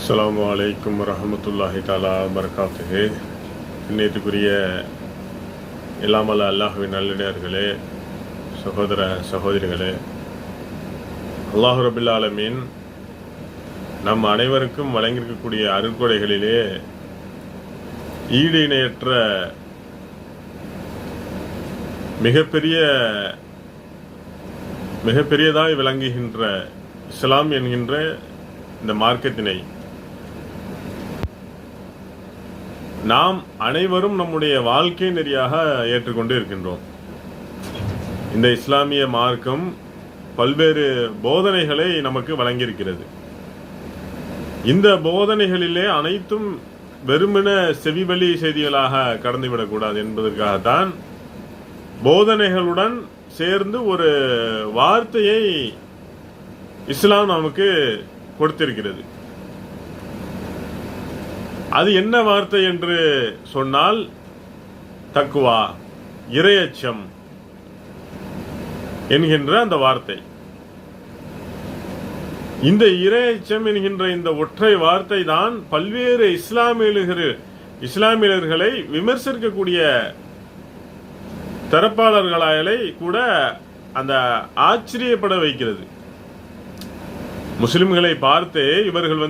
அஸ்ஸலாமு அலைக்கும் வரஹ்மத்துல்லாஹி தஆலா வபரகாத்துஹு. நேற்றுக்குரிய எல்லாமல்ல அல்லாஹுவின் நல்லடியார்களே, சகோதர சகோதரிகளே, அல்லாஹு ரபில் ஆலமீன் நம் அனைவருக்கும் வழங்கியிருக்கக்கூடிய அருட்கொடைகளிலே ஈடு இணையற்ற மிகப்பெரியதாய் விளங்குகின்ற இஸ்லாம் என்கின்ற இந்த மார்க்கத்தினை நாம் அனைவரும் நம்முடைய வாழ்க்கை நெறியாக ஏற்றுக்கொண்டு இருக்கின்றோம். இந்த இஸ்லாமிய மார்க்கம் பல்வேறு போதனைகளை நமக்கு வழங்கியிருக்கிறது. இந்த போதனைகளிலே அனைத்தும் வெறுமன செவிவழி செய்திகளாக கடந்துவிடக்கூடாது என்பதற்காகத்தான் போதனைகளுடன் சேர்ந்து ஒரு வார்த்தையை இஸ்லாம் நமக்கு கொடுத்திருக்கிறது. அது என்ன வார்த்தை என்று சொன்னால் தக்வா, இறையச்சம் என்கின்ற அந்த வார்த்தை. இந்த இறையச்சம் என்கின்ற இந்த ஒற்றை வார்த்தை தான் பல்வேறு இஸ்லாமியர்களை விமர்சிக்கக்கூடிய தரப்பாளர்களை கூட அந்த ஆச்சரியப்பட வைக்கிறது. முஸ்லிம்களை பார்த்து இவர்கள்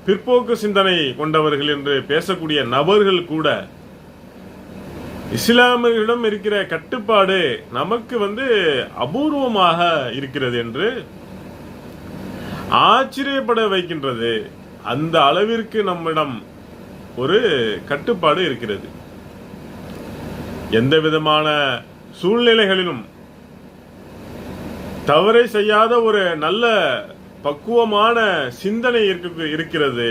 பிற்போக்கு சிந்தனை கொண்டவர்கள் என்று பேசக்கூடிய நபர்கள் கூட இஸ்லாமியர்களிடம் இருக்கிற கட்டுப்பாடு நமக்கு அபூர்வமாக இருக்கிறது என்று ஆச்சரியப்பட வைக்கின்றது. அந்த அளவிற்கு நம்மிடம் ஒரு கட்டுப்பாடு இருக்கிறது. எந்த விதமான சூழ்நிலைகளிலும் தவறை செய்யாத ஒரு நல்ல பக்குவமான சிந்தனை இருக்கிறது.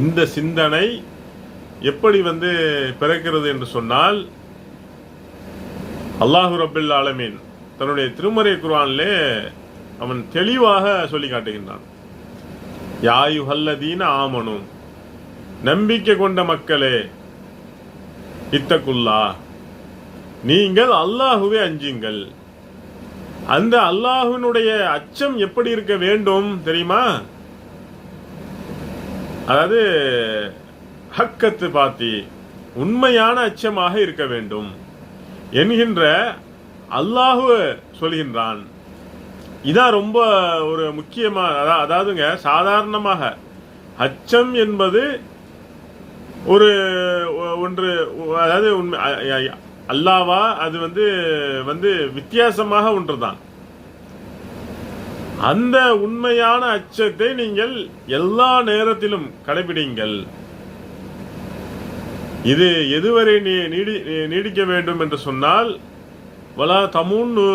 இந்த சிந்தனை எப்படி பிறக்கிறது என்று சொன்னால், அல்லாஹு ரப்பில் ஆலமீன் தன்னுடைய திருமறை குர்ஆனிலே அவன் தெளிவாக சொல்லி காட்டுகின்றான். யா அய்யுஹல்லதீன ஆமனு, நம்பிக்கை கொண்ட மக்களே, இத்தகுல்லாஹ், நீங்கள் அல்லாஹுவை அஞ்சுங்கள். அந்த அல்லாஹ்வினுடைய அச்சம் எப்படி இருக்க வேண்டும் தெரியுமா? அதாவது ஹக்கத்து பாத்தி, உண்மையான அச்சமாக இருக்க வேண்டும் என்கின்ற அல்லாஹ் சொல்கின்றான். இதான் ரொம்ப ஒரு முக்கியமா. அதாவதுங்க, சாதாரணமாக அச்சம் என்பது ஒரு ஒன்று, அதாவது உண்மை அல்லாவா, அது வித்தியாசமாக ஒன்றுதான். அந்த உண்மையான அச்சத்தை நீங்கள் எல்லா நேரத்திலும் கடைபிடிங்கள். இது எதுவரை நீடிக்க வேண்டும் என்று சொன்னால், வலா தமுன்னு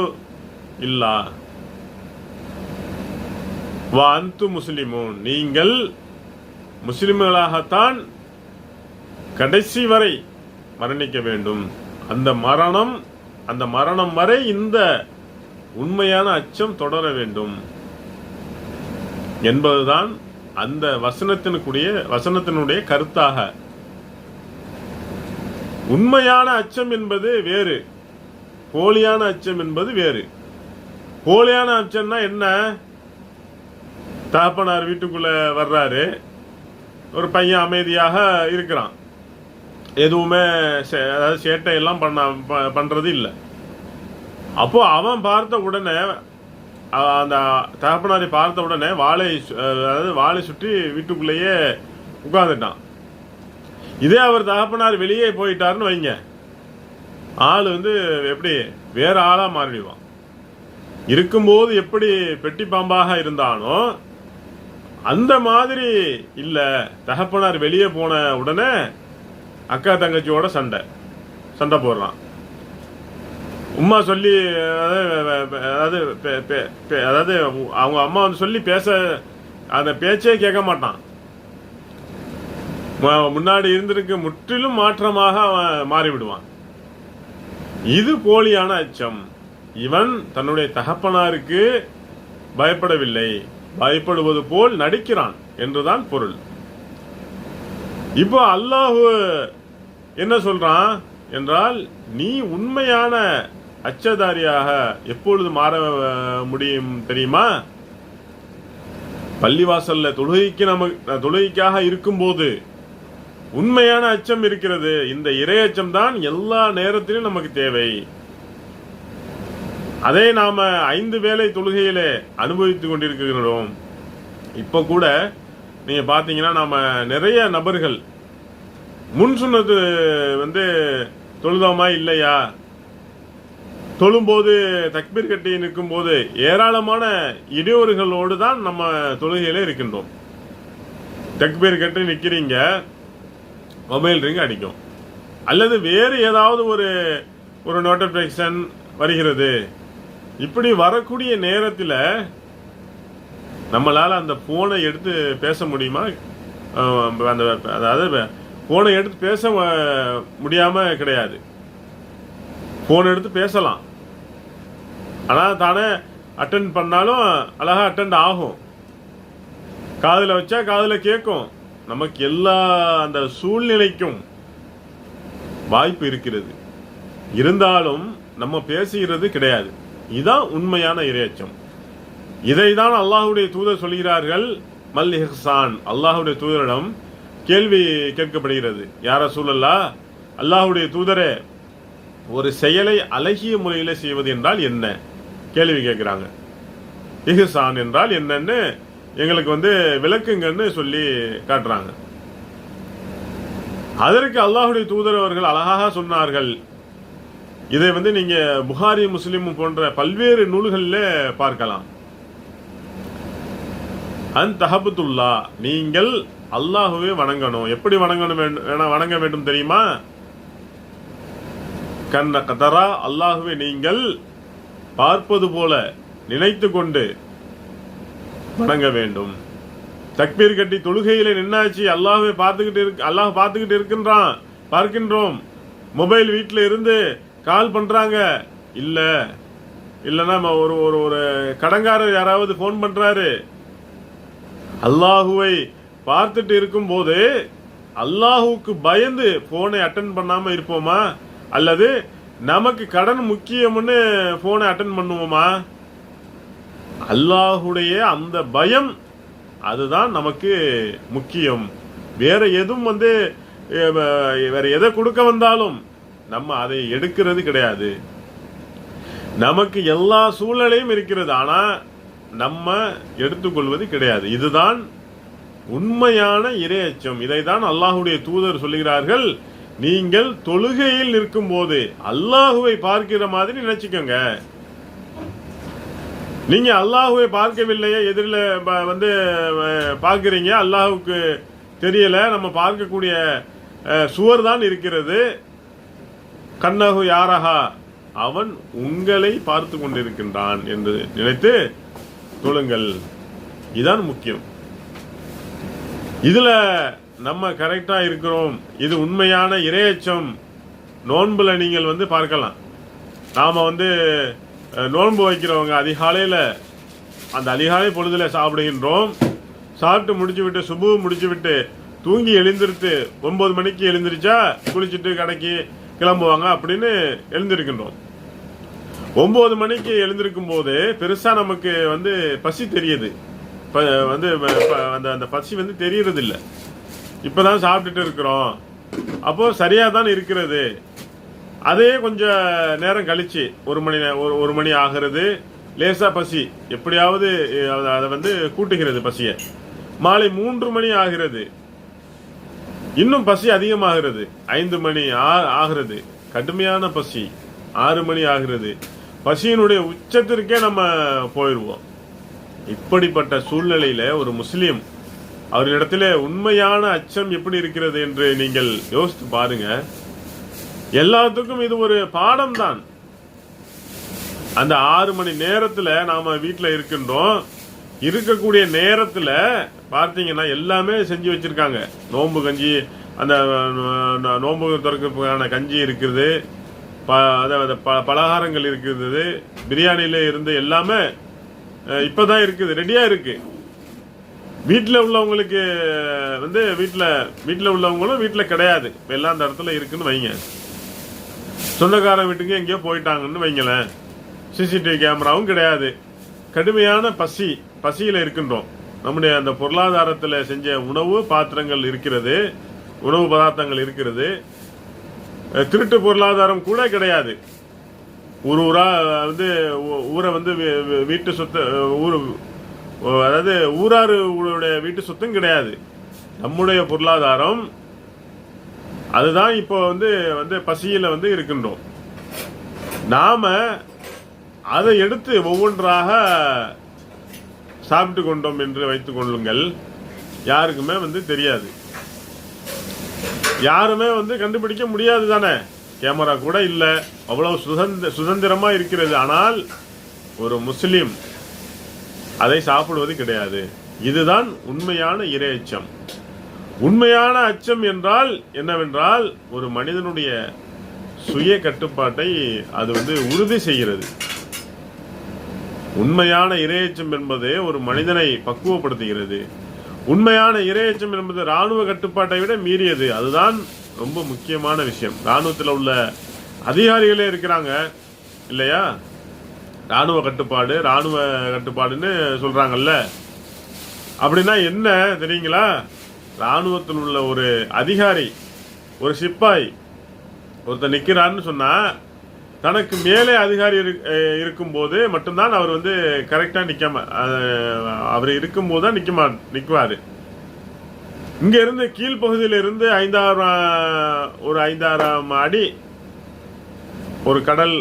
இல்லா வா அன்து முஸ்லிமூன், நீங்கள் முஸ்லிம்களாகத்தான் கடைசி வரை மரணிக்க வேண்டும். அந்த மரணம் வரை இந்த உண்மையான அச்சம் தொடர வேண்டும் என்பதுதான் அந்த வசனத்தினுடைய கருத்தாக. உண்மையான அச்சம் என்பது வேறு, போலியான அச்சம் என்பது வேறு. போலியான அச்சம்னா என்ன? தகப்பனார் வீட்டுக்குள்ள வர்றாரு, ஒரு பையன் அமைதியாக இருக்கிறான், எதுவுமே அதாவது சேட்டை எல்லாம் பண்றது இல்லை. அப்போ அவன் பார்த்த உடனே, அந்த தகப்பனாரை பார்த்த உடனே வாளை சுற்றி வீட்டுக்குள்ளேயே உட்கார்ந்துட்டான். இதே அவர் தகப்பனார் வெளியே போயிட்டாருன்னு வைங்க, ஆள் எப்படி வேற ஆளா மாறிடுவான். இருக்கும்போது எப்படி பெட்டி பாம்பாக இருந்தானோ அந்த மாதிரி இல்ல. தகப்பனார் வெளியே போன உடனே அக்கா தங்கச்சியோட சண்டை போடுறான். உம்மா சொல்லி, அதாவது அவங்க அம்மா சொல்லி அந்த பேச்சே கேட்க மாட்டான். முன்னாடி இருந்திருக்கு முற்றிலும் மாற்றமாக அவன் மாறிவிடுவான். இது போலியான அச்சம். இவன் தன்னுடைய தகப்பனாருக்கு பயப்படவில்லை, பயப்படுவது போல் நடிக்கிறான் என்றுதான் பொருள். இப்போ அல்லாஹ் என்ன சொல்றான் என்றால், நீ உண்மையான அச்சதாரியாக எப்பொழுது மாற முடியும் தெரியுமா? பள்ளிவாசல்ல தொழுகைக்காக இருக்கும்போது உண்மையான அச்சம் இருக்கிறது. இந்த இறை அச்சம் தான் எல்லா நேரத்திலும் நமக்கு தேவை. அதை நாம 5 வேளை தொழுகையிலே அனுபவித்துக் கொண்டிருக்கிறோம். இப்ப கூட நீங்க பாத்தீங்கன்னா நாம நிறைய நபர்கள் முன் சுன்னத்து தொழுதோமா இல்லையா, தொழும்போது தக்பீர் கட்டி நிற்கும் போது ஏராளமான இடையூறுகளோடு தான் நம்ம தொழுகையில இருக்கின்றோம். தக்பீர் கட்டி நிக்கிறீங்க, மொபைல் ரிங் அடிக்கும், அல்லது வேறு ஏதாவது ஒரு நோட்டிபிகேஷன் வருகிறது. இப்படி வரக்கூடிய நேரத்தில் நம்மளால அந்த போனை எடுத்து பேச முடியுமா? அதாவது போனை எடுத்து பேச முடியாம கிடையாது. போன் எடுத்து பேசலாம், ஆனா தானே அட்டன் பண்ணாலும் அழகா அட்டெண்ட் ஆகும். காதுல வச்சா காதுல கேட்கும். நமக்கு எல்லா அந்த சூழ்நிலைக்கும் வாய்ப்பு இருக்கிறது. இருந்தாலும் நம்ம பேசுகிறது கிடையாது. இதுதான் உண்மையான இறையச்சம். இதைதான் அல்லாஹுடைய தூதர் சொல்கிறார்கள். மல் இஹ்சான், அல்லாஹுடைய தூதரிடம் கேள்வி கேட்கப்படுகிறது. யா ரசூலல்லாஹ், அல்லாஹுடைய தூதரே, ஒரு செயலை அழகிய முறையில் செய்வது என்றால் என்ன கேள்வி கேட்கிறாங்க. இஹ்சான் என்றால் என்னன்னு எங்களுக்கு விளக்குங்கன்னு சொல்லி காட்டுறாங்க. அதற்கு அல்லாஹுடைய தூதர் அவர்கள் அழகாக சொன்னார்கள். இதை நீங்க புகாரி, முஸ்லிம் போன்ற பல்வேறு நூல்களில் பார்க்கலாம். அன்தஹபத்துல்லா, நீங்கள் அல்லாஹுவே வணங்கணும். எப்படி வணங்க வேண்டும் தெரியுமா? கண்ண கதரா, அல்லாஹுவே நீங்கள் பார்ப்பது போல நினைத்து கொண்டு வணங்க வேண்டும். தக்பீர் கட்டி தொழுகையில நின்னாச்சு, அல்லாஹ் பார்த்துக்கிட்டு இருக்கின்றான், பார்க்கின்றோம். மொபைல் வீட்டில் இருந்து கால் பண்றாங்க, இல்லைன்னா ஒரு கடங்காரர் யாராவது போன் பண்றாரு. அல்லாஹுவை பார்த்துட்டு இருக்கும் போது அல்லாஹுக்கு பயந்து போனை அட்டன் பண்ணாம இருப்போமா, அல்லது நமக்கு கடன் முக்கியம்னு போனை அட்டன் பண்ணுவோமா? அல்லாஹுடைய அந்த பயம் அதுதான் நமக்கு முக்கியம். வேற எதுவும் வேற எதை கொடுக்க வந்தாலும் நம்ம அதை எடுக்கிறது கிடையாது. நமக்கு எல்லா சூழ்நிலையும் இருக்கிறது, ஆனா நம்ம எடுத்துக்கொள்வது கிடையாது. இதுதான் உண்மையான இறையச்சம். இதைதான் அல்லாஹுடைய தூதர் சொல்லுகிறார்கள். நீங்கள் தொழுகையில் நிற்கும் போது அல்லாஹுவை பார்க்கிற மாதிரி நினைச்சுக்கோங்க. நீங்க அல்லாஹுவை பார்க்கவில்லையே, எதிரில் பார்க்கிறீங்க, அல்லாஹுக்கு தெரியல, நம்ம பார்க்கக்கூடிய சுவர் தான் இருக்கிறது. கண்ணகு யாரஹா, அவன் உங்களை பார்த்து கொண்டிருக்கின்றான் என்று நினைத்து தொழுங்கள். இதுதான் முக்கியம். இதுல நம்ம கரெக்டா இருக்கிறோம். இது உண்மையான இறையச்சம். நோன்புல நீங்கள் பார்க்கலாம். நாம நோன்பு வைக்கிறவங்க அதிகாலையில அந்த அதிகாலை பொழுதுல சாப்பிடுகின்றோம். சாப்பிட்டு முடிச்சு விட்டு சுபு முடிச்சு விட்டு தூங்கி எழுந்திருத்து 9 மணிக்கு எழுந்திருச்சா குளிச்சுட்டு கடைக்கு கிளம்புவாங்க அப்படின்னு எழுந்திருக்கின்றோம். 9 மணிக்கு எழுந்திருக்கும் போது பெருசா நமக்கு பசி தெரியுது. அந்த பசி தெரியறது இல்லை. இப்பதான் சாப்பிட்டுட்டு இருக்கிறோம். அப்போ சரியா தான் இருக்கிறது. அதே கொஞ்சம் நேரம் கழிச்சு ஒரு மணி ஆகிறது, லேசா பசி எப்படியாவது அதை கூட்டுகிறது பசிய. மாலை 3 மணி ஆகிறது, இன்னும் பசி அதிகமாகிறது. 5 மணி ஆகிறது, கடுமையான பசி. 6 மணி ஆகிறது, பசியினுடைய உச்சத்திற்கே நம்ம போயிடுவோம். இப்படிப்பட்ட சூழ்நிலையில ஒரு முஸ்லிம் அவரிடத்திலே உண்மையான அச்சம் எப்படி இருக்கிறது என்று நீங்கள் யோசித்து பாருங்க. எல்லாத்துக்கும் இது ஒரு பாடம் தான். அந்த 6 மணி நேரத்துல நாம வீட்டுல இருக்கின்றோம். இருக்கக்கூடிய நேரத்துல பார்த்தீங்கன்னா எல்லாமே செஞ்சு வச்சிருக்காங்க. நோன்பு கஞ்சி, அந்த நோன்பு திறக்கிறதுக்கான கஞ்சி இருக்குது, பலகாரங்கள் இருக்குது, பிரியாணியில இருந்து எல்லாமே இப்பதான் இருக்குது, ரெடியா இருக்கு. வீட்டில் உள்ளவங்களுக்கு வீட்டில் உள்ளவங்களும் வீட்டில் கிடையாது, எல்லாம் அந்த இடத்துல இருக்குன்னு வைங்க. சொந்தக்காரன் வீட்டுக்கு எங்கேயோ போயிட்டாங்கன்னு வைங்களேன். சிசிடிவி கேமராவும் கிடையாது. கடுமையான பசியில இருக்கின்றோம். நம்முடைய அந்த பொருளாதாரத்தில் செஞ்ச உணவு பாத்திரங்கள் இருக்கிறது, உணவு பதார்த்தங்கள் இருக்கிறது. திருட்டு பொருளாதாரம் கூட கிடையாது. ஊரா வந்து ஊரை வந்து வீட்டு சொத்து அதாவது ஊராருடைய வீட்டு சொத்தும் கிடையாது. நம்முடைய பொருளாதாரம் அதுதான். இப்போ வந்து பசியில வந்து இருக்கின்றோம். நாம அதை எடுத்து ஒவ்வொன்றாக சாப்பிட்டு கொண்டோம் என்று வைத்துக் கொள்ளுங்கள். யாருக்குமே வந்து தெரியாது, யாருமே வந்து கண்டுபிடிக்க முடியாது தானே. கேமரா கூட இல்லை, அவ்வளவு சுதந்திரமா இருக்கிறது. ஆனால் ஒரு முஸ்லிம் அதை சாப்பிடுவது கிடையாது. இதுதான் உண்மையான இறை அச்சம். உண்மையான அச்சம் என்றால் என்னவென்றால், ஒரு மனிதனுடைய சுய கட்டுப்பாட்டை அது வந்து உறுதி செய்கிறது. உண்மையான இறையச்சம் என்பது ஒரு மனிதனை பக்குவப்படுத்துகிறது. உண்மையான இறையச்சம் என்பது இராணுவ கட்டுப்பாட்டை விட மீறியது. அதுதான் ரொம்ப முக்கியமான விஷயம். இராணுவத்தில் உள்ள அதிகாரிகளே இருக்கிறாங்க இல்லையா, இராணுவ கட்டுப்பாடுன்னு சொல்றாங்கல்ல. அப்படின்னா என்ன தெரியுங்களா? இராணுவத்தில் உள்ள ஒரு அதிகாரி, ஒரு சிப்பாய் ஒருத்தர் நிற்கிறாருன்னு சொன்னா, தனக்கு மேலே அதிகாரி இருக்கும்போது மட்டும்தான் அவர் வந்து கரெக்டா நிக்காம, அவர் இருக்கும்போது தான் நிக்குவாரு. இங்க இருந்து கீழ்பகுதியில இருந்து 5,000 அடி ஒரு கடல்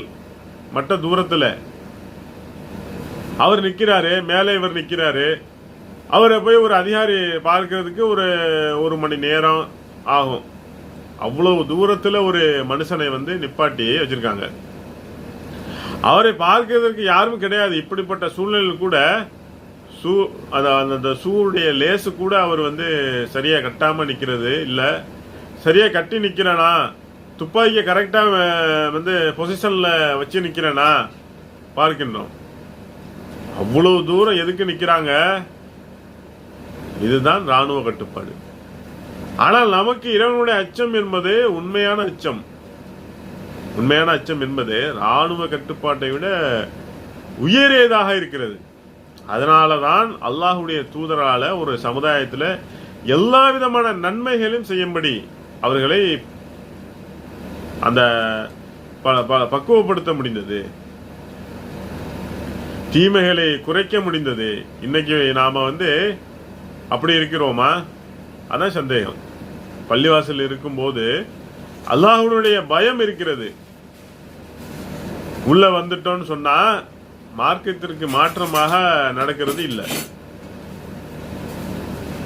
மட்ட தூரத்துல அவர் நிக்கிறாரு, மேலே இவர் நிக்கிறாரு. அவரை போய் ஒரு அதிகாரி பார்க்கறதுக்கு ஒரு மணி நேரம் ஆகும். அவ்வளவு தூரத்துல ஒரு மனுஷனை வந்து நிப்பாட்டி வச்சிருக்காங்க. அவரை பார்க்கிறதுக்கு யாரும் கிடையாது. இப்படிப்பட்ட சூழ்நிலையில் கூட அந்த ஷூடைய லேசு கூட அவர் வந்து சரியா கட்டாம நிக்கிறது இல்ல. சரியா கட்டி நிக்கிறனா, துப்பாக்கியை கரெக்டா வந்து பொசிஷன்ல வச்சு நிக்கிறனா பார்க்கின்றோம். அவ்வளவு தூரம் எதுக்கு நிக்கிறாங்க? இதுதான் ராணுவ கட்டுப்பாடு. ஆனால் நமக்கு இறைவனுடைய அச்சம் என்பது உண்மையான அச்சம். உண்மையான அச்சம் என்பது ராணுவ கட்டுப்பாட்டை விட உயரியதாக இருக்கிறது. அதனாலதான் அல்லாஹுடைய தூதரால ஒரு சமுதாயத்தில் எல்லா விதமான நன்மைகளையும் செய்யும்படி அவர்களை அந்த பக்குவப்படுத்த முடிந்தது, தீமைகளை குறைக்க முடிந்தது. இன்னைக்கு நாம வந்து அப்படி இருக்கிறோமா? அதான் சந்தேகம். பள்ளிவாசல் இருக்கும்போது அல்லாஹ்வுடைய பயம் இருக்கிறது. உள்ள வந்துட்டோம்னு சொன்னா மார்க்கத்திற்கு மாற்றமாக நடக்கிறது இல்லை.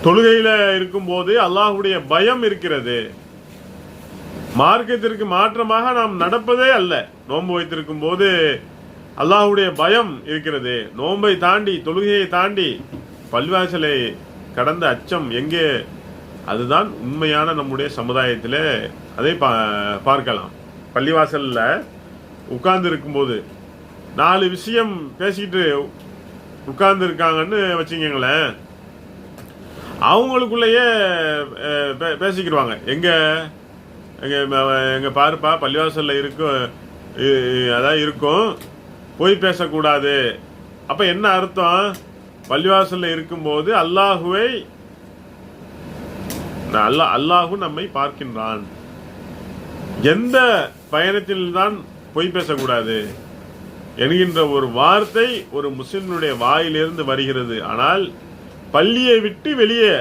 தொழுகையில இருக்கும்போது அல்லாஹ்வுடைய பயம் இருக்கிறது. மார்க்கத்திற்கு மாற்றமாக நாம் நடப்பதே அல்ல. நோன்பு வைத்திருக்கும் போது அல்லாஹ்வுடைய பயம் இருக்கிறது. நோன்பை தாண்டி, தொழுகையை தாண்டி பள்ளிவாசலை கடந்த அச்சம் எங்கே? அதுதான் உண்மையான நம்முடைய சமுதாயத்தில். அதை பார்க்கலாம். பள்ளிவாசல்ல உட்கார்ந்து இருக்கும்போது 4 விஷயம் பேசிக்கிட்டு உட்கார்ந்து இருக்காங்கன்னு வச்சுக்கங்களேன், அவங்களுக்குள்ளேயே பேசிக்கிடுவாங்க. எங்க பாருப்பா பள்ளிவாசல்ல இருக்கும், அதான் இருக்கும், போய் பேசக்கூடாது. அப்ப என்ன அர்த்தம்? பள்ளிவாசல்ல இருக்கும்போது அல்லாஹு நம்மை பார்க்கின்றான். எந்த பயணத்தில் தான் பொய் பேசக்கூடாது என்கின்ற ஒரு வார்த்தை ஒரு முஸ்லிம்களுடைய வாயிலிருந்து வருகிறது. ஆனால் பள்ளியை விட்டு வெளியே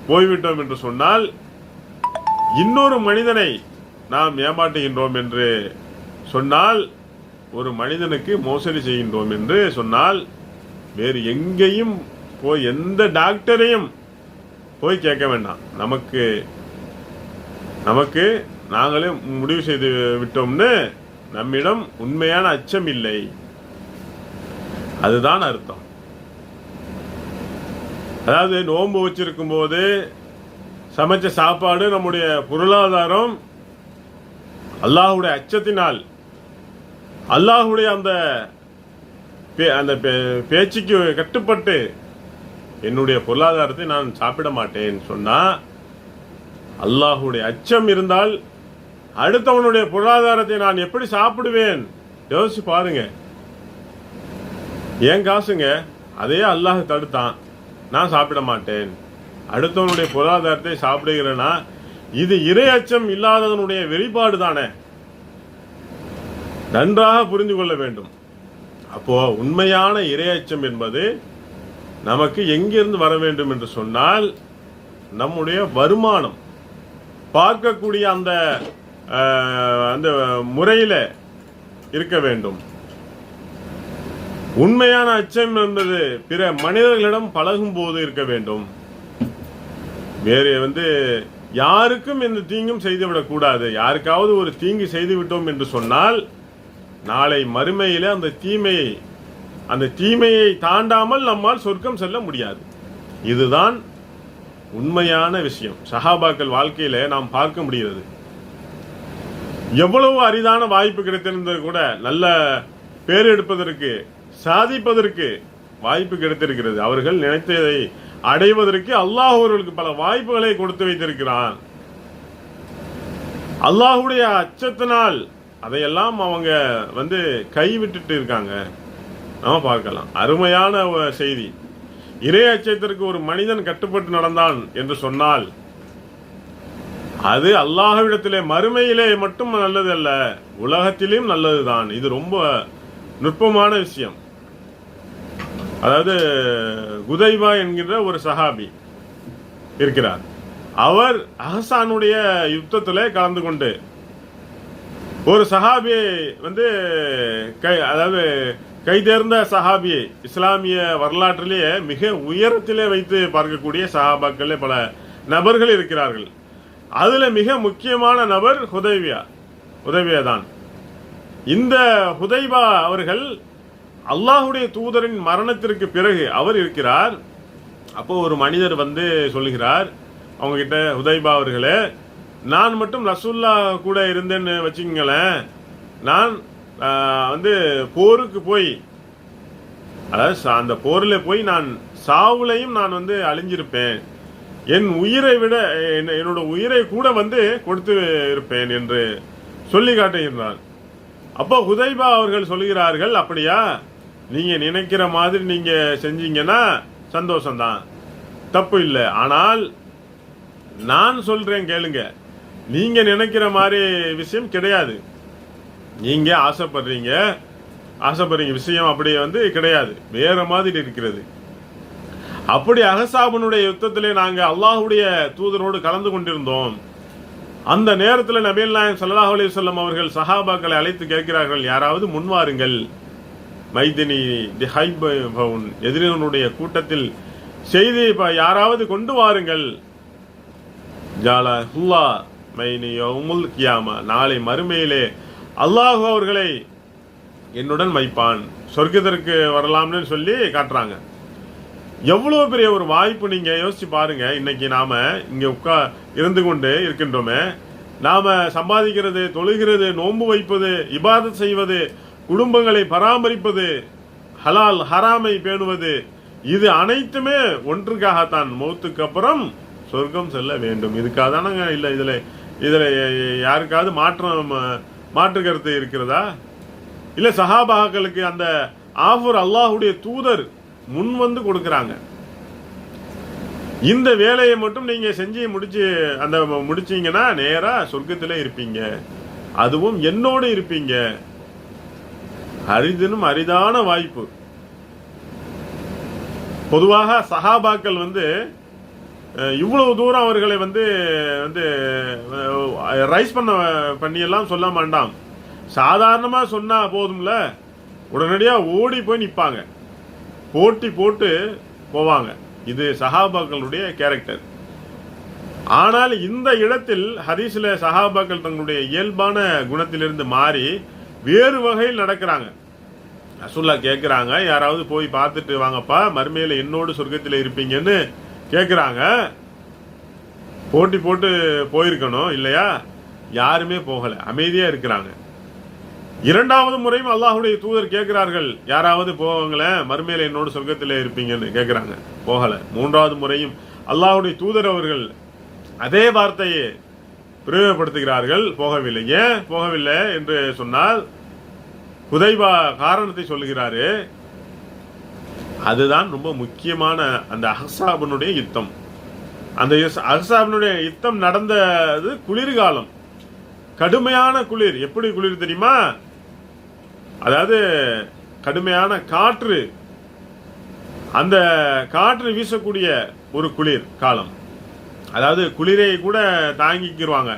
போய்விட்டோம் என்று சொன்னால் இன்னொரு மனிதனை நாம் ஏமாற்றுகின்றோம் என்று சொன்னால், ஒரு மனிதனுக்கு மோசடி செய்கின்றோம் என்று சொன்னால், வேறு எங்கேயும் போய் எந்த டாக்டரையும் போய் கேட்க வேண்டாம். நமக்கு நாங்களே முடிவு செய்து விட்டோம்னு நம்மிடம் உண்மையான அச்சம் இல்லை. அதுதான் அர்த்தம். அதாவது நோன்பு வச்சிருக்கும் போது சமைச்ச சாப்பாடு, நம்முடைய பொருளாதாரம் அல்லாஹ்வுடைய அச்சத்தினால், அல்லாஹ்வுடைய அந்த பேச்சுக்கு கட்டுப்பட்டு என்னுடைய பொருளாதாரத்தை நான் சாப்பிட மாட்டேன் சொன்னா, அல்லாஹ்வுடைய அச்சம் இருந்தால் அடுத்தவனுடைய பொருளாதாரத்தை நான் எப்படி சாப்பிடுவேன்? யோசிச்சு பாருங்க. ஏன் காசுங்க, அதே அல்லாஹ் தடுத்தான். நான் சாப்பிட மாட்டேன். அடுத்தவனுடைய பொருளாதாரத்தை சாப்பிடுகிறேன்னா இது இறை அச்சம் இல்லாதவனுடைய வெளிப்பாடு தானே. நன்றாக புரிந்து கொள்ள வேண்டும். அப்போ உண்மையான இறை அச்சம் என்பது நமக்கு எங்கிருந்து வர வேண்டும் என்று சொன்னால், நம்முடைய வருமானம் பார்க்கக்கூடிய அந்த அந்த முறையில இருக்க வேண்டும். உண்மையான அச்சம் என்பது பிற மனிதர்களிடம் பழகும் போது இருக்க வேண்டும். வேறு யாருக்கும் எந்த தீங்கும் செய்துவிடக் கூடாது. யாருக்காவது ஒரு தீங்கு செய்து விட்டோம் என்று சொன்னால் நாளை மறுமையில அந்த தீமையை தாண்டாமல் நம்மால் சொர்க்கம் செல்ல முடியாது. இதுதான் உண்மையான விஷயம். சஹாபாக்கள் வாழ்க்கையில நாம் பார்க்க முடிகிறது. எவ்வளவு அரிதான வாய்ப்பு கிடைத்திருந்தது கூட நல்ல பேர் எடுப்பதற்கு, சாதிப்பதற்கு வாய்ப்பு கிடைத்திருக்கிறது. அவர்கள் நினைத்ததை அடைவதற்கு அல்லாஹ் அவர்களுக்கு பல வாய்ப்புகளை கொடுத்து வைத்திருக்கிறான். அல்லாஹுடைய அச்சத்தினால் அதையெல்லாம் அவங்க கைவிட்டுட்டு இருக்காங்க. நாம பார்க்கலாம். அருமையான செய்தி. இறை அச்சத்திற்கு ஒரு மனிதன் கட்டுப்பட்டு நடந்தான் என்று சொன்னால் அது அல்லாஹ்விடத்திலே மறுமையிலே மட்டும் நல்லது அல்ல, உலகத்திலும் நல்லதுதான். இது ரொம்ப நுட்பமான விஷயம். அதாவது குதைபா என்கின்ற ஒரு சஹாபி இருக்கிறார். அவர் அஹசானுடைய யுத்தத்திலே கலந்து கொண்டு ஒரு சஹாபியை அதாவது கைதேர்ந்த சஹாபியை இஸ்லாமிய வரலாற்றிலேயே மிக உயரத்திலே வைத்து பார்க்கக்கூடிய சஹாபாக்களே பல நபர்கள் இருக்கிறார்கள். அதுல மிக முக்கியமான நபர் ஹுதைபியா தான். இந்த ஹுதைபா அவர்கள் அல்லாஹுடைய தூதரின் மரணத்திற்கு பிறகு அவர் இருக்கிறார். அப்போ ஒரு மனிதர் சொல்லுகிறார் அவங்க கிட்ட, ஹுதைபா அவர்களே, நான் மட்டும் ரசூல்லா கூட இருந்தேன்னு வச்சுக்கங்களேன், நான் போருக்கு போய், அதாவது அந்த போரில் போய் நான் சாவுலையும் நான் அழிஞ்சிருப்பேன், என் உயிரை விட என்னோட உயிரை கூட கொடுத்து இருப்பேன் என்று சொல்லி காட்டுகிறார். அப்போ ஹுதைபா அவர்கள் சொல்லுகிறார்கள், அப்படியா, நீங்க நினைக்கிற மாதிரி நீங்க செஞ்சீங்கன்னா சந்தோஷம்தான், தப்பு இல்லை. ஆனால் நான் சொல்றேன் கேளுங்க, நீங்க நினைக்கிற மாதிரி விஷயம் கிடையாது. நீங்க ஆசைப்படுறீங்க விஷயம் அப்படி கிடையாது, வேற மாதிரி இருக்கிறது. அப்படி அஹஸாபனுடைய யுத்தத்திலே நாங்க அல்லாஹ்வுடைய தூதரோடு கலந்து கொண்டிருந்தோம். அந்த நேரத்தில் நபிகள் நாயகம் ஸல்லல்லாஹு அலைஹி வஸல்லம் அவர்கள் சஹாபாக்களை அழைத்து கேட்கிறார்கள், யாராவது முன்வாருங்கள், மைதினி திஹைபவுன் எதிரிகளுடைய கூட்டத்தில் செய்தி யாராவது கொண்டு வாருங்கள். ஜாலஹுல்லா மைனி யௌமுல் கியாமா, நாளை மறுமையிலே அல்லாஹ் அவர்களை என்னுடன் வைப்பான், சொர்க்கத்திற்கு வரலாம்னு சொல்லி காட்டுறாங்க. எவ்வளவு பெரிய ஒரு வாய்ப்பு நீங்க யோசிச்சு பாருங்க. இன்னைக்கு நாம இங்க இருந்து கொண்டு இருக்கின்றோமே, நாம சம்பாதிக்கிறது, தொழுகிறது, நோன்பு வைப்பது, இபாதத் செய்வது, குடும்பங்களை பராமரிப்பது, ஹலால் ஹராமை பேணுவது, இது அனைத்துமே ஒன்றுக்காகத்தான், மௌத்துக்கு அப்புறம் சொர்க்கம் செல்ல வேண்டும். இதுக்காக தானங்க. இல்லை இதுல யாருக்காவது மாற்று கருத்து இருக்கிறதா? இல்ல சஹாபாக்களுக்கு அந்த ஆஃபர் அல்லாஹுடைய தூதர் முன் கொடுக்கறாங்க. இந்த வேலையை மட்டும் நீங்க செஞ்சு முடிச்சீங்கன்னா நேரா சொர்க்கத்திலே இருப்பீங்க, அதுவும் என்னோடு இருப்பீங்க. அரிதினும் அரிதான வாய்ப்பு. பொதுவாக சஹாபாக்கள் இவ்வளவு தூரம் அவர்களை ரைஸ் பண்ணி எல்லாம் சொல்ல மாட்டாம். சாதாரணமா சொன்னா போதும்ல, உடனடியா ஓடி போய் நிப்பாங்க, போட்டி போட்டு போவாங்க. இது சஹாபாக்களுடைய கேரக்டர். ஆனால் இந்த இடத்தில் ஹதீஸ்ல சஹாபாக்கள் தங்களுடைய இயல்பான குணத்திலிருந்து மாறி வேறு வகையில் நடக்கிறாங்க. ரசூல்லா கேட்கிறாங்க, யாராவது போய் பார்த்துட்டு வாங்கப்பா, மறுமையில என்னோடு சொர்க்கத்தில் இருப்பீங்கன்னு கேட்கிறாங்க. போட்டி போட்டு போயிருக்கணும் இல்லையா? யாருமே போகல, அமைதியா இருக்கிறாங்க. இரண்டாவது முறையும் அல்லாஹுடைய தூதர் கேட்கிறார்கள், யாராவது போவாங்களேன், மறுமையில என்னோடு சொர்க்கத்தில் இருப்பீங்கன்னு கேட்கிறாங்க, போகல. மூன்றாவது முறையும் அல்லாஹுடைய தூதர் அவர்கள் அதே வார்த்தையை பிரயோகப்படுத்துகிறார்கள், போகவில்லை. ஏன் போகவில்லை என்று சொன்னால் ஹுதைபா காரணத்தை சொல்லுகிறாரு. அதுதான் ரொம்ப முக்கியமான அந்த அஹ்ஸாபினுடைய யுத்தம். அந்த அஹ்ஸாபினுடைய யுத்தம் நடந்தது குளிர்காலம், கடுமையான குளிர். எப்படி குளிர் தெரியுமா? அதாவது கடுமையான காற்று, அந்த காற்று வீசக்கூடிய ஒரு குளிர் காலம். அதாவது குளிரை கூட தாங்கிக்கிடுவாங்க.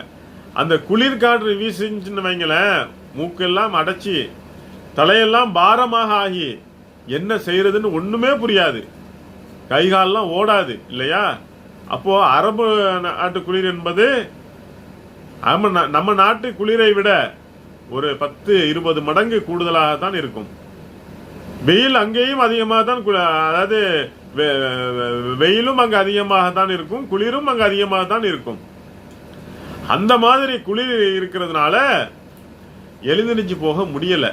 அந்த குளிர் காற்று வீசின்னு வைங்களேன், மூக்கெல்லாம் அடைச்சி தலையெல்லாம் பாரமாக ஆகி என்ன செய்யறதுன்னு ஒண்ணுமே புரியாது, கைகாலெல்லாம் ஓடாது இல்லையா? அப்போ அரபு நாட்டு குளிர் என்பது நம்ம நாட்டு குளிரை விட ஒரு 10-20 மடங்கு கூடுதலாக தான் இருக்கும். வெயில் அங்கேயும் அதிகமாக தான், அதாவது வெயிலும் அங்க அதிகமாக தான் இருக்கும், குளிரும் அங்க அதிகமாக தான் இருக்கும். அந்த மாதிரி குளிர் இருக்கிறதுனால எழுந்திருச்சு போக முடியல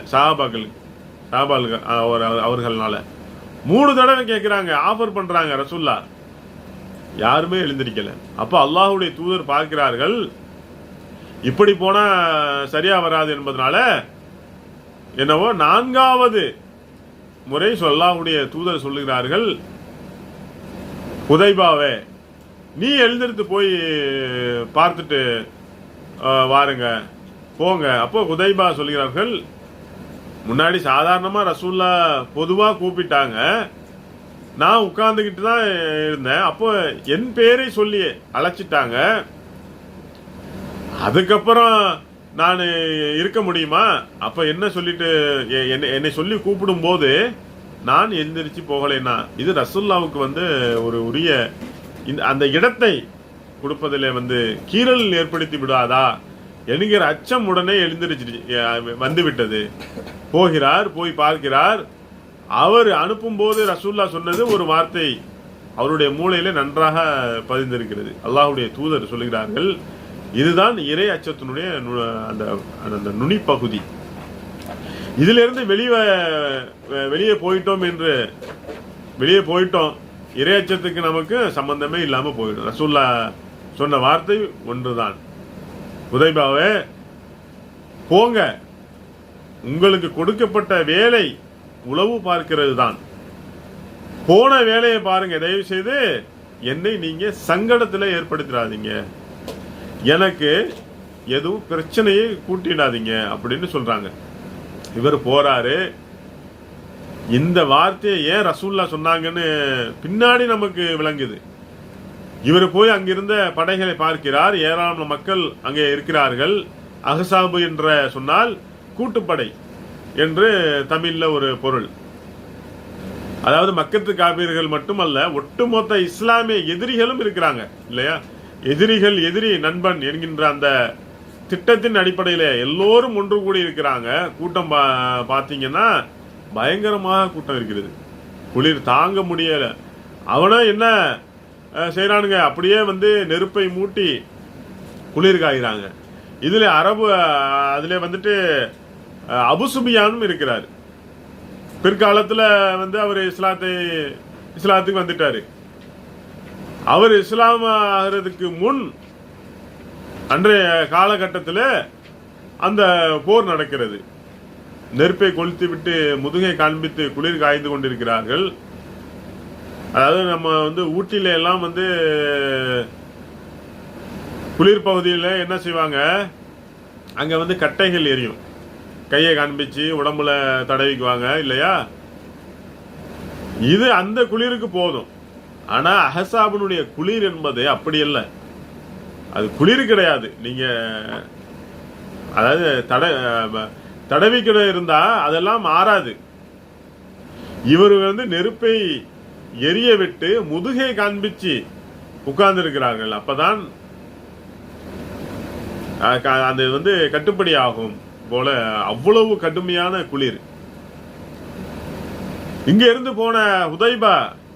அவர்களால. 3 தடவை கேட்கிறாங்க, ஆஃபர் பண்றாங்க ரசூல்லா, யாருமே எழுந்திருக்கல. அப்ப அல்லாஹ்வுடைய தூதர் பார்க்கிறார்கள், இப்படி போனா சரியா வராது என்பதனால என்னவோ 4வது முறை அல்லாஹ்வுடைய தூதர் சொல்லுகிறார்கள், ஹுதைபாவே நீ எழுந்திருத்து போய் பார்த்துட்டு வாருங்க, போங்க. அப்போ ஹுதைபா சொல்கிறார்கள், முன்னாடி சாதாரணமா ரசூல்லா பொதுவா கூப்பிட்டாங்க, நான் உட்கார்ந்துகிட்டு தான் இருந்தேன், அப்போ என் பேரை சொல்லி அழைச்சிட்டாங்க, அதுக்கப்புறம் நான் இருக்க முடியுமா? அப்ப என்ன சொல்லிட்டு என்னை சொல்லி கூப்பிடும் போது நான் எந்திரிச்சு போகலைன்னா இது ரசூல்லாவுக்கு ஒரு உரிய அந்த இடத்தை கொடுப்பதில் கீறல் ஏற்படுத்தி விடாதா என்கிற அச்சம் உடனே எழுந்திருச்சு வந்து விட்டது. போகிறார், போய் பார்க்கிறார். அவர் அனுப்பும் போது ரசூல்லா சொன்னது ஒரு வார்த்தை அவருடைய மூளையில நன்றாக பதிந்திருக்கிறது. அல்லாஹ்வுடைய தூதர் சொல்லுகிறார்கள், இதுதான் இறை அச்சத்தினுடைய அந்த நுனி பகுதி. இதிலிருந்து வெளியே போயிட்டோம், இறை அச்சத்துக்கு நமக்கு சம்பந்தமே இல்லாம போயிடும். ரசூல்லா சொன்ன வார்த்தை ஒன்றுதான், ஹுதைபாவே போங்க, உங்களுக்கு கொடுக்கப்பட்ட வேலை உளவு பார்க்கிறது தான், போன வேலையை பாருங்க, தயவு செய்து என்னை நீங்க சங்கடத்தில் ஏற்படுத்திடாதீங்க, எனக்கு எதுவும் பிரச்சனையை கூட்டிடாதீங்க அப்படின்னு சொல்றாங்க. இவர் போறாரு. இந்த வார்த்தையை ஏன் ரசூல்லா சொன்னாங்கன்னு பின்னாடி நமக்கு விளங்குது. இவர் போய் அங்கிருந்த படைகளை பார்க்கிறார், ஏராளமான மக்கள் அங்கே இருக்கிறார்கள். அஹ்ஸாபு என்ற சொன்னால் கூட்டுப்படை என்று தமிழ்ல ஒரு பொருள். அதாவது மக்கத்து காபீர்கள் மட்டுமல்ல, ஒட்டுமொத்த இஸ்லாமிய எதிரிகளும் இருக்கிறாங்க இல்லையா? எதிரி நண்பன் என்கின்ற அந்த திட்டத்தின் அடிப்படையில எல்லோரும் ஒன்று கூடி இருக்கிறாங்க. கூட்டம் பார்த்தீங்கன்னா பயங்கரமாக கூட்டம் இருக்கிறது, குளிர் தாங்க முடியல. அவனா என்ன செய்யறானுங்க, அப்படியே நெருப்பை மூட்டி குளிர் காய்கிறாங்க. இதுல அதுல அபு சுபியானும் இருக்கிறார். பிற்காலத்துல அவர் இஸ்லாத்துக்கு வந்துட்டாரு. அவர் இஸ்லாம் ஆகிறதுக்கு முன் அன்றைய காலகட்டத்தில் அந்த போர் நடக்கிறது. நெருப்பை கொளுத்து விட்டு முதுகை காண்பித்து குளிர் காய்ந்து கொண்டிருக்கிறார்கள். அதாவது நம்ம ஊட்டில எல்லாம் குளிர் பகுதியில் என்ன செய்வாங்க, அங்க கட்டைகள் எரியும், கையை காண்பிச்சு உடம்புல தடவிக்குவாங்க இல்லையா? இது அந்த குளிருக்கு போதும். ஆனா அஹ்ஸாபினுடைய குளிர் என்பது அப்படி இல்லை, அது குளிர் கிடையாது. நீங்க அதாவது தடவிக்கிட இருந்தா அதெல்லாம் மாறாது. இவர் நெருப்பை எரிய விட்டு முதுகை காண்பிச்சு உட்கார்ந்து இருக்கிறார்கள். அப்பதான் அந்த கட்டுப்படி ஆகும் போல அவ்வளவு கடுமையான குளிர். இங்க இருந்து போன ஹுதைபா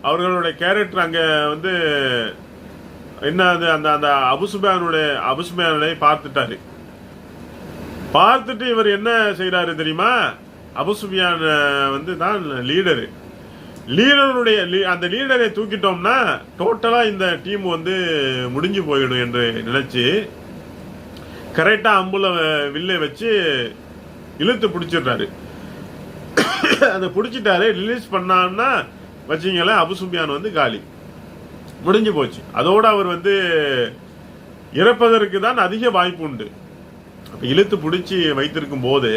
அவர்களுடைய கேரக்டர் அங்க என்ன அந்த அபுசுபியானுடைய பார்த்துட்டாரு. பார்த்துட்டு இவர் என்ன செய்யறாரு தெரியுமா? அபுசுபியான் தான் லீடரு. அந்த லீடரை தூக்கிட்டோம்னா டோட்டலா இந்த டீம் முடிஞ்சு போயிடும் என்று நினைச்சு கரெக்டா அம்புல வில்லை வச்சு இழுத்து பிடிச்சிடுறாரு. அதை பிடிச்சிட்டாரு. ரிலீஸ் பண்ணான்னா வச்சிங்களேன், அபு சுஃபியான் வந்து காலி, முடிஞ்சு போச்சு. அதோடு அவர் வந்து இறப்பதற்கு தான் அதிக வாய்ப்பு உண்டு. இழுத்து பிடிச்சி வைத்திருக்கும் போது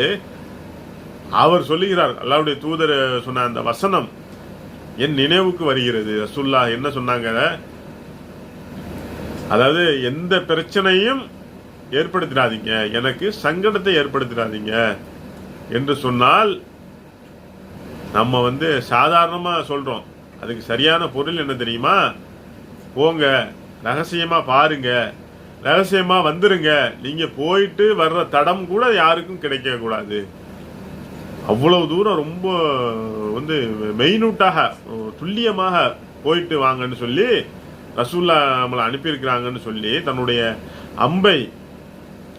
அவர் சொல்லுகிறார், அல்லாஹ்வுடைய தூதர் சொன்ன அந்த வசனம் என் நினைவுக்கு வருகிறது. ரசூலுல்லாஹ் என்ன சொன்னாங்க, அதாவது எந்த பிரச்சனையும் ஏற்படுத்திடாதீங்க, எனக்கு சங்கடத்தை ஏற்படுத்திடாதீங்க என்று சொன்னால் நம்ம வந்து சாதாரணமா சொல்றோம். அதுக்கு சரியான பொருள் என்ன தெரியுமா? போங்க, ரகசியமா பாருங்க, ரகசியமா வந்துருங்க, நீங்க போயிட்டு வர்ற தடம் கூட யாருக்கும் கிடைக்க கூடாது. அவ்வளவு தூரம் ரொம்ப வந்து மெயினூட்டாக துல்லியமாக போயிட்டு வாங்கன்னு சொல்லி ரசூல்லா நம்மளை அனுப்பியிருக்கிறாங்கன்னு சொல்லி தன்னுடைய அம்பை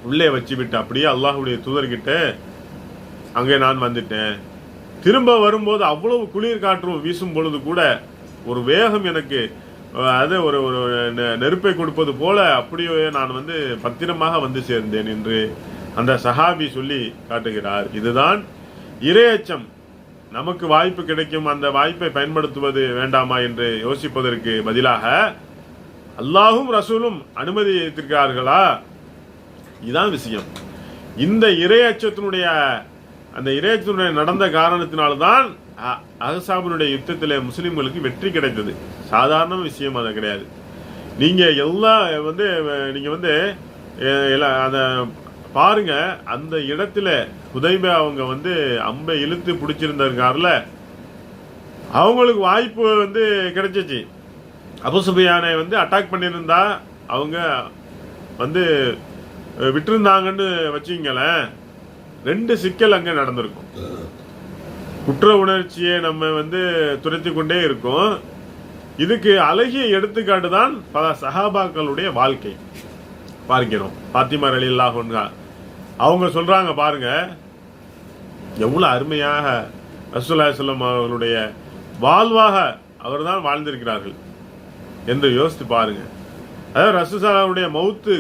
உள்ளே வச்சு விட்டு அப்படியே அல்லாஹ்வுடைய தூதர்கிட்ட அங்கே நான் வந்துட்டேன். திரும்ப வரும்போது அவ்வளவு குளிர் காற்றும் வீசும் பொழுது கூட ஒரு வேகம் எனக்கு அது ஒரு ஒரு நெருப்பை கொடுப்பது போல அப்படியே நான் வந்து பத்திரமாக வந்து சேர்ந்தேன் என்று அந்த சஹாபி சொல்லி காட்டுகிறார். இதுதான் இறையச்சம். நமக்கு வாய்ப்பு கிடைக்கும், அந்த வாய்ப்பை பயன்படுத்துவது வேண்டாமா என்று யோசிப்பதற்கு பதிலாக அல்லாஹும் ரசூலும் அனுமதித்திருக்கிறார்களா? இதுதான் விஷயம். இந்த இறையச்சத்தினுடைய அந்த இறையச்சத்தினுடைய நடந்த காரணத்தினால்தான் அஹ்ஸாபுடைய யுத்தத்தில் முஸ்லிம்களுக்கு வெற்றி கிடைத்தது. சாதாரண விஷயம் அது கிடையாது. நீங்க எல்லாம் வந்து நீங்க வந்து அந்த பாருங்க, அந்த இடத்துல ஹுதைபா அவங்க வந்து அம்பை இழுத்து பிடிச்சிருந்தாருல, அவங்களுக்கு வாய்ப்பு வந்து கிடைச்சிச்சு. அபூ சுஃபியானை வந்து அட்டாக் பண்ணியிருந்தா அவங்க வந்து விட்டுருந்தாங்கன்னு வச்சுங்களேன், 2 சிக்கல் அங்கே நடந்திருக்கும். குற்ற உணர்ச்சியை நம்ம வந்து துரைத்து கொண்டே இருக்கும். இதுக்கு அழகிய எடுத்துக்காட்டு தான் பல சஹாபாக்களுடைய வாழ்க்கை. பார்க்கிறோம். பாத்திமா ரலியல்லாஹு அன்ஹா அவங்க சொல்றாங்க பாருங்க, எவ்வளவு அருமையாக ரசூலுல்லாஹி ஸல்லல்லாஹு அலைஹி வஸல்லம் அவர்களுடைய வாழ்வாக அவர்தான் வாழ்ந்திருக்கிறார்கள் என்று யோசித்து பாருங்க. அதாவது ரசூலுல்லாஹினுடைய மௌத்து,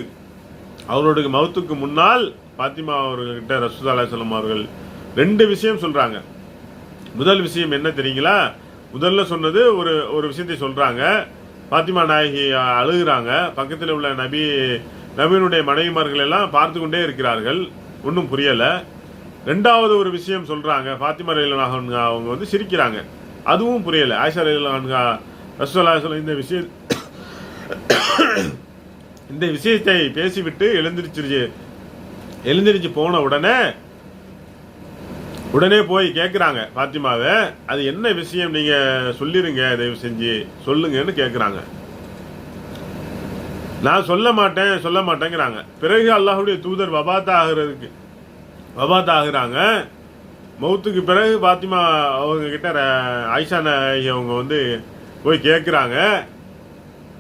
அவருடைய மௌத்துக்கு முன்னால் பாத்திமா அவர்கள்கிட்ட ரசூலுல்லாஹி ஸல்லல்லாஹு அலைஹி வஸல்லம் அவர்கள் 2 விஷயம் சொல்றாங்க. முதல் விஷயம் என்ன தெரியுங்களா? முதல்ல சொன்னது ஒரு விஷயத்தை சொல்றாங்க. பாத்திமா நாயகி அழுகுறாங்க. பக்கத்தில் உள்ள நபியினுடைய மனைவிமார்கள் எல்லாம் பார்த்து கொண்டே இருக்கிறார்கள், ஒன்றும் புரியல. 2வது ஒரு விஷயம் சொல்றாங்க, பாத்திமா ரலியல்லாஹு அன்ஹா அவங்க வந்து சிரிக்கிறாங்க, அதுவும் புரியல. ஆயிஷா ரலியல்லாஹு அன்ஹா ரசூலுல்லாஹி ஸல்லல்லாஹு அலைஹி வஸல்லம் இந்த விஷயத்தை பேசிவிட்டு எழுந்திருச்சு போன உடனே போய் கேட்குறாங்க பாத்திமாவை, அது என்ன விஷயம், நீங்க சொல்லிருங்க, தயவு செஞ்சு சொல்லுங்கன்னு கேட்குறாங்க. நான் சொல்ல மாட்டேங்கிறாங்க. பிறகு அல்லாஹ்வுடைய தூதர் வபாத் ஆகுறாங்க. மௌத்துக்கு பிறகு பாத்திமா அவங்க கிட்ட ஆயிஷா நாயகி அவங்க வந்து போய் கேட்குறாங்க,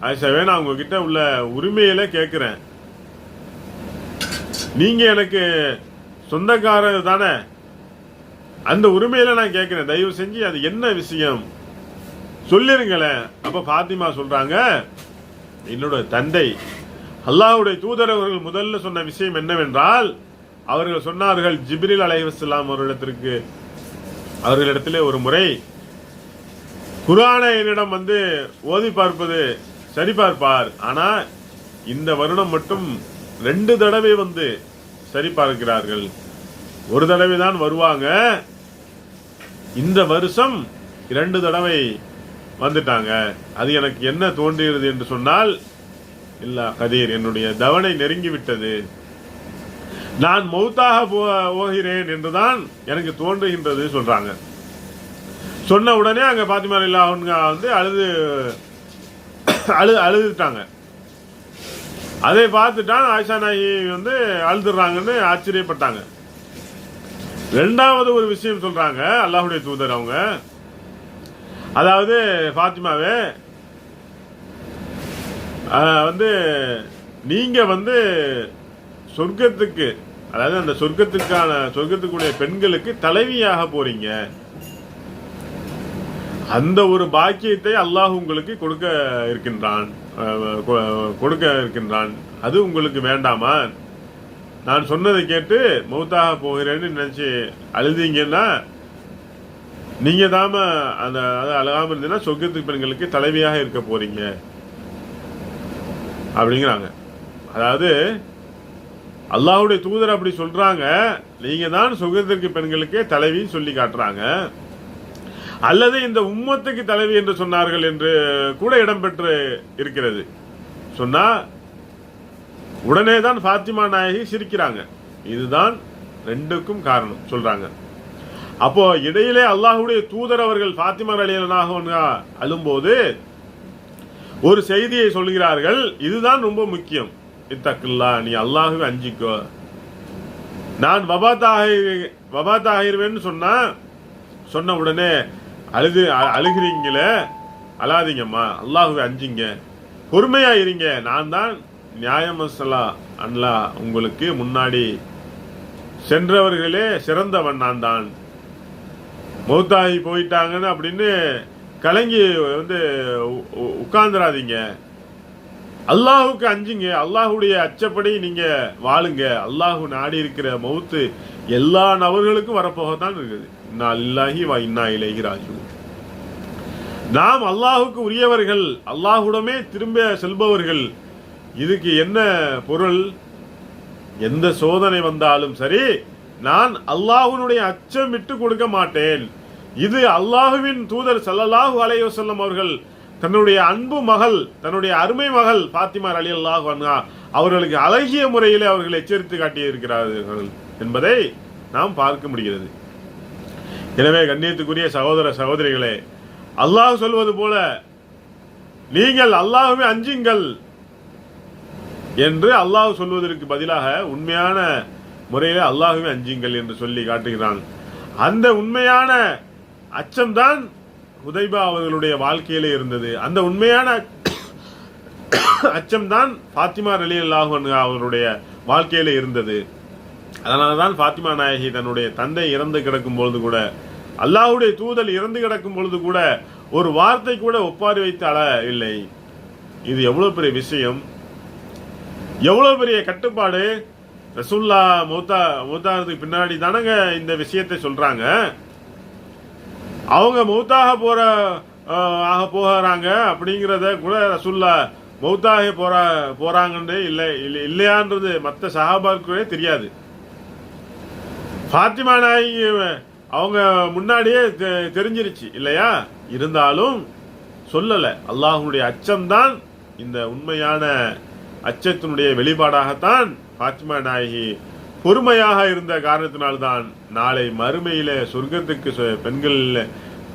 ஆயிஷாவே நான் அவங்க கிட்ட உள்ள உரிமையில கேட்குறேன், நீங்க எனக்கு சொந்தக்காரர் தானே, அந்த உரிமையில நான் கேட்கிறேன், தயவு செஞ்சு அது என்ன விஷயம் சொல்லிருங்களேன். அப்ப பாத்திமா சொல்றாங்க, என்னோட தந்தை அல்லாஹ்வுடைய தூதர் அவர்கள் முதல்ல சொன்ன விஷயம் என்னவென்றால், அவர்கள் சொன்னார்கள், ஜிப்ரீல் அலைஹிஸ்ஸலாம் அவர்களிடத்திலே ஒரு முறை குர்ஆனை என்னிடம் வந்து ஓதி பார்ப்பது சரி பார்ப்பார், ஆனா இந்த வருடம் மட்டும் 2 தடவை வந்து சரி பார்க்கிறார்கள், ஒரு தடவை தான் வருவாங்க, இந்த வருஷம் 2 தடவை வந்துட்டாங்க. அது எனக்கு என்ன தோன்றுகிறது என்று சொன்னால், இல்ல கதீர், என்னுடைய தவணை நெருங்கிவிட்டது, நான் மௌத்தாக போகிறேன் என்றுதான் எனக்கு தோன்றுகின்றது சொல்றாங்க. சொன்ன உடனே அங்க பாத்திமா ரலியல்லாஹு அன்ஹா வந்து அழுதுட்டாங்க. அதை பார்த்துட்டான் ஆயிஷா நாயகி வந்து அழுதுறாங்கன்னு ஆச்சரியப்பட்டாங்க. 2வது ஒரு விஷயம் சொல்றாங்க அல்லாஹ்வுடைய தூதர் அவங்க, அதாவது பாத்திமாவே வந்து நீங்க வந்து சொர்க்கத்துக்கு, அதாவது அந்த சொர்க்கத்துக்குடைய பெண்களுக்கு தலைவியாக போறீங்க, அந்த ஒரு பாக்கியத்தை அல்லாஹ் உங்களுக்கு கொடுக்க இருக்கின்றான், அது உங்களுக்கு வேண்டாமா? நான் சொன்னதை கேட்டு மௌத்தாக போகிறேன்னு நினைச்சு அழுதீங்கன்னா நீங்க தாம அந்த அழகாம இருந்தீங்கன்னா சொர்க்கத்துக்கு பெண்களுக்கு தலைவியாக இருக்க போறீங்க அப்படிங்கிறாங்க. அதாவது அல்லாஹ்வுடைய தூதர் அப்படி சொல்றாங்க, நீங்க தான் சொர்க்கத்திற்கு பெண்களுக்கே தலைவின்னு சொல்லி காட்டுறாங்க. அல்லது இந்த உம்மத்துக்கு தலைவி என்று சொன்னார்கள் என்று கூட இடம்பெற்று இருக்கிறது. சொன்னா உடனே தான் ஃபாத்திமா நாயகி சிரிக்கிறாங்க. இதுதான் ரெண்டுக்கும் காரணம் சொல்றாங்க. அப்போ இடையிலே அல்லாஹ்வுடைய தூதர் அவர்கள் ஃபாத்திமா ரலியல்லாஹு அன்ஹா அழும்போது ஒரு செய்தியை சொல்கிறார்கள். இதுதான் ரொம்ப முக்கியம். இத்தக்குல்லா, நீ அல்லாஹ்வை அஞ்சிக்கோ. நான் வபாத் ஆகிருவேன்னு சொன்ன உடனே அழுகிறீங்களே, அழாதீங்கம்மா, அல்லாஹ்வை அஞ்சிங்க, பொறுமையா இருங்க. நான் தான் நியாயமசலா அன்லா, உங்களுக்கு முன்னாடி சென்றவர்களே சிறந்தவன் நான் தான். மௌத்தாகி போயிட்டாங்கன்னு அப்படின்னு கலங்கி உட்கார்ந்துராதீங்க. அல்லாஹுக்கு அஞ்சுங்க, அல்லாஹுடைய அச்சப்படி நீங்க வாழுங்க. அல்லாஹு நாடி இருக்கிற மௌத்து எல்லா நபர்களுக்கும் வரப்போகத்தான் இருக்குது. இன்னா லில்லாஹி வ இன்னா இலைஹி ராஜிஊன். நாம் அல்லாஹுக்கு உரியவர்கள், அல்லாஹுடமே திரும்ப செல்பவர்கள். இதுக்கு என்ன பொருள்? எந்த சோதனை வந்தாலும் சரி, நான் அல்லாஹ்வுடைய அச்சம் விட்டு கொடுக்க மாட்டேன். இது அல்லாஹுவின் தூதர் ஸல்லல்லாஹு அலைஹி வஸல்லம் அவர்கள் தன்னுடைய அன்பு மகள், தன்னுடைய அருமை மகள் ஃபாத்திமா ரலியல்லாஹு அன்ஹா அவர்களுக்கு அழகிய முறையில் அவர்கள் எச்சரித்து காட்டியிருக்கிறார்கள் என்பதை நாம் பார்க்க முடிகிறது. எனவே கண்ணியத்துக்குரிய சகோதர சகோதரிகளே, அல்லாஹ் சொல்வது போல நீங்கள் அல்லாஹ்வை அஞ்சுங்கள் என்று அல்லாஹ் சொல்வதற்கு பதிலாக உண்மையான முறையில் அல்லாஹ்வை அஞ்சுங்கள் என்று சொல்லி காட்டுகிறான். அந்த உண்மையான அச்சம்தான் ஹுதைபா அவர்களுடைய வாழ்க்கையிலே இருந்தது. அந்த உண்மையான அச்சம்தான் ஃபாத்திமா ரலியல்லாஹு அன்ஹா அவர்களுடைய வாழ்க்கையிலே இருந்தது. அதனாலதான் ஃபாத்திமா நாயகி தன்னுடைய தந்தை இறந்து கிடக்கும் பொழுது கூட, அல்லாஹ்வுடைய தூதர் இறந்து கிடக்கும் பொழுது கூட ஒரு வார்த்தை கூட ஒப்பாரி வைத்து அழ இல்லை. இது எவ்வளவு பெரிய விஷயம், எவ்வளவு பெரிய கட்டுப்பாடு. ரசூல்லா மௌத்தானதுக்கு பின்னாடி தானங்க இந்த விஷயத்தை சொல்றாங்க. அவங்க மௌத்தாக போகிறாங்க அப்படிங்கிறத கூட ரசூல்லா மௌத்தாக போறாங்கன்னு இல்லையான்றது மற்ற சஹாபாக்களே தெரியாது. ஃபாத்திமா நாயகி அவங்க முன்னாடியே தெரிஞ்சிருச்சு இல்லையா? இருந்தாலும் சொல்லல. அல்லாஹ்வுடைய அச்சம்தான் இந்த உண்மையான அச்சத்தினுடைய வெளிப்பாடாகத்தான் ஃபாத்திமா நாயகி பொறுமையாக இருந்த காரணத்தினால்தான் நாளை மறுமையில சொர்க்கத்துக்கு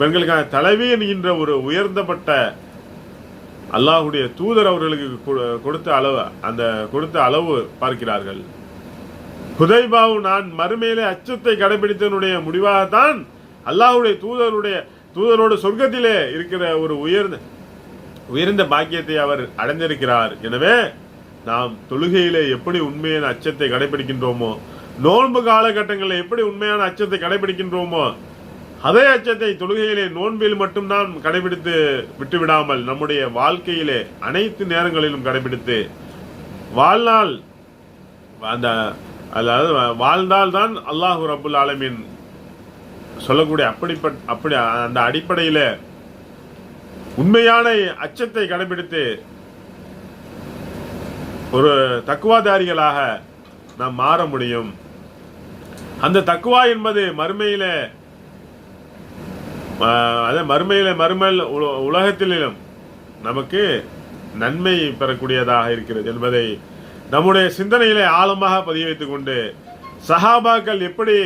பெண்களுக்கான தலைவி என்கின்ற ஒரு உயர்ந்தப்பட்ட அல்லாஹ்வுடைய தூதர் அவர்களுக்கு கொடுத்த அளவு பார்க்கிறார்கள். ஹுதைபாவு நான் மறுமையிலே அச்சத்தை கடைபிடித்தனுடைய முடிவாகத்தான் அல்லாஹ்வுடைய தூதரோடு சொர்க்கத்திலே இருக்கிற ஒரு உயர்ந்த பாக்கியத்தை அவர் அடைந்திருக்கிறார். எனவே நாம் தொழுகையிலே எப்படி உண்மையான அச்சத்தை கடைபிடிக்கின்றோமோ, நோன்பு காலகட்டங்களில் எப்படி உண்மையான அச்சத்தை கடைபிடிக்கின்றோமோ, அதே அச்சத்தை தொழுகையிலே நோன்பில் மட்டும் நாம் கடைபிடித்து விட்டுவிடாமல் நம்முடைய வாழ்க்கையிலே அனைத்து நேரங்களிலும் கடைபிடித்து வாழ்ந்தால்தான் அல்லாஹு ரப்புல் ஆலமீன் சொல்லக்கூடிய அப்படி அந்த அடிப்படையில உண்மையான அச்சத்தை கடைபிடித்து ஒரு தக்குவாதாரிகளாக நாம் மாற முடியும். அந்த தக்குவா என்பது மறுமையில உலகத்திலும் நமக்கு நன்மை பெறக்கூடியதாக இருக்கிறது என்பதை நம்முடைய சிந்தனையிலே ஆழமாக பதிய வைத்துக் கொண்டு, சஹாபாக்கள் எப்படி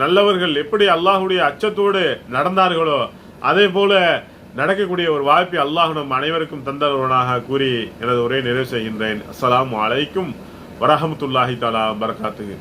நல்லவர்கள் எப்படி அல்லாஹ்வுடைய அச்சத்தோடு நடந்தார்களோ அதே போல நடக்கக்கூடிய ஒரு வாய்ப்பை அல்லாஹ் நம் அனைவருக்கும் தந்தவனாக கூறி எனது உரையை நிறைவு செய்கின்றேன். அஸ்ஸலாமு அலைக்கும் வரஹ்மத்துல்லாஹி தஆலா வபரகாத்துஹு.